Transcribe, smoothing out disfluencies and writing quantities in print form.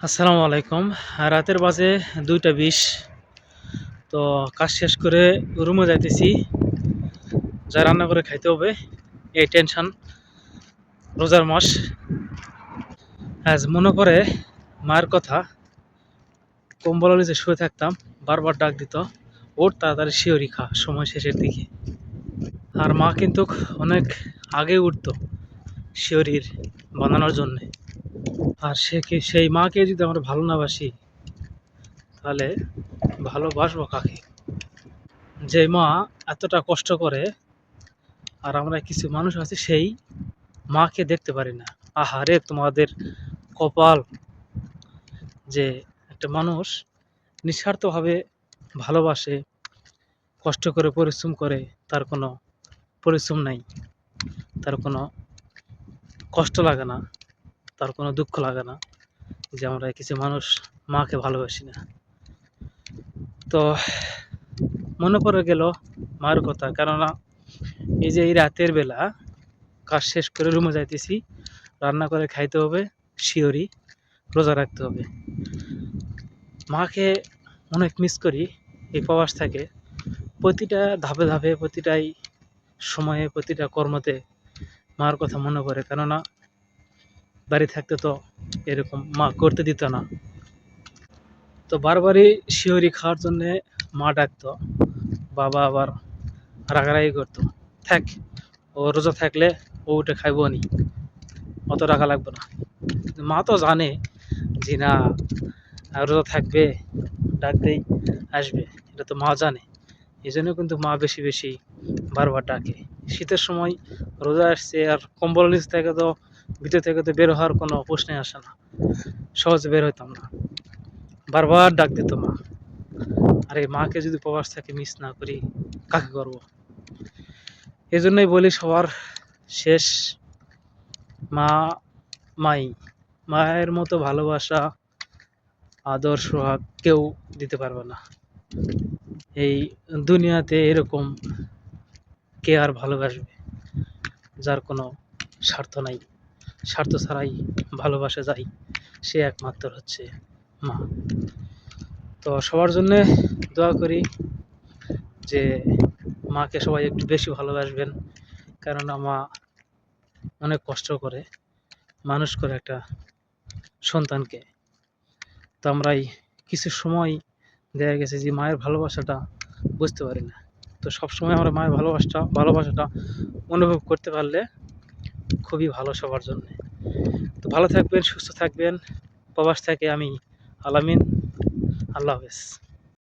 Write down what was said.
আসসালামু আলাইকুম। রাতের বাজে ২টা ২০। তো কাজ শেষ করে রুমে যাইতেছি। যা রান্না করে খাইতে হবে, এই টেনশন। রোজার মাস। আজ মনে করে মায়ের কথা, কম্বলের নিচে শুয়ে থাকতাম, বারবার ডাক দিত, ওর তাড়াতাড়ি শিহরি খা সময় শেষের দিকে। আর মা কিন্তু অনেক আগে উঠতো শিহরির বানানোর জন্যে। আর সেই মাকে যদি আমরা ভালো না বাসি, তাহলে ভালোবাসবো কাকে? যে মা এতটা কষ্ট করে, আর আমরা কিছু মানুষ আছে সেই মাকে দেখতে পারি না। আহারে তোমাদের কপাল, যে একটা মানুষ নিঃস্বার্থভাবে ভালোবাসে, কষ্ট করে পরিশ্রম করে, তার কোনো পরিশ্রম নাই, তার কোনো কষ্ট লাগে না, তার কোনো দুঃখ লাগে না, যে আমরা কিছু মানুষ মাকে ভালোবাসি না। তো মনে পড়ে গেল মায়ের কথা, কেননা এই যে এই রাতের বেলা কাজ শেষ করে রুমে যাইতেছি, রান্না করে খাইতে হবে, শিহরি রোজা রাখতে হবে। মাকে অনেক মিস করি এই প্রবাস থেকে। প্রতিটা ধাপে ধাপে, প্রতিটাই সময়ে, প্রতিটা কর্মতে মার কথা মনে পড়ে, কেননা বাড়ি থাকতে তো এরকম মা করতে দিত না। তো বারবারই শিহরি খাওয়ার জন্যে মা ডাকতো, বাবা আবার রাগারাগি করতো, থাক, ও রোজা থাকলে ও উঠে খাইব নি, অত টাকা লাগবে না। মা তো জানে যে না, রোজা থাকবে, ডাক দেই আসবে, এটা তো মা জানে। এই জন্য কিন্তু মা বেশি বেশি বারবার ডাকে। শীতের সময় রোজা আসছে, আর কম্বল নিচ থেকে তো, ভিতর থেকে তো বের হওয়ার কোনো প্রশ্নই আসে না, সহজে বের হইতাম না, বারবার ডাক দিত মা। আর এই মাকে যদি প্রবাস থেকে মিস না করি, কাকে করবো? এই জন্যই বলি, সবার শেষ মা, মাই। মায়ের মতো ভালোবাসা, আদর, সোহাগ কেউ দিতে পারবে না এই দুনিয়াতে। এরকম কে আর ভালোবাসবে, যার কোনো স্বার্থ নাই, স্বার্থ ছাড়াই ভালোবাসা যায়, সে একমাত্র হচ্ছে মা। তো সবার জন্যে দোয়া করি যে মাকে সবাই একটু বেশি ভালোবাসবেন, কেননা মা অনেক কষ্ট করে মানুষ করে একটা সন্তানকে। তো আমরাই কিছু সময় দেখা গেছে যে মায়ের ভালোবাসাটা বুঝতে পারি না। তো সবসময় আমরা মায়ের ভালোবাসাটা অনুভব করতে পারলে খুবই ভালো সবার জন্য। তো ভালো থাকবেন, সুস্থ থাকবেন। প্রবাস থেকে আমি আলামিন। আল্লাহ হাফেজ।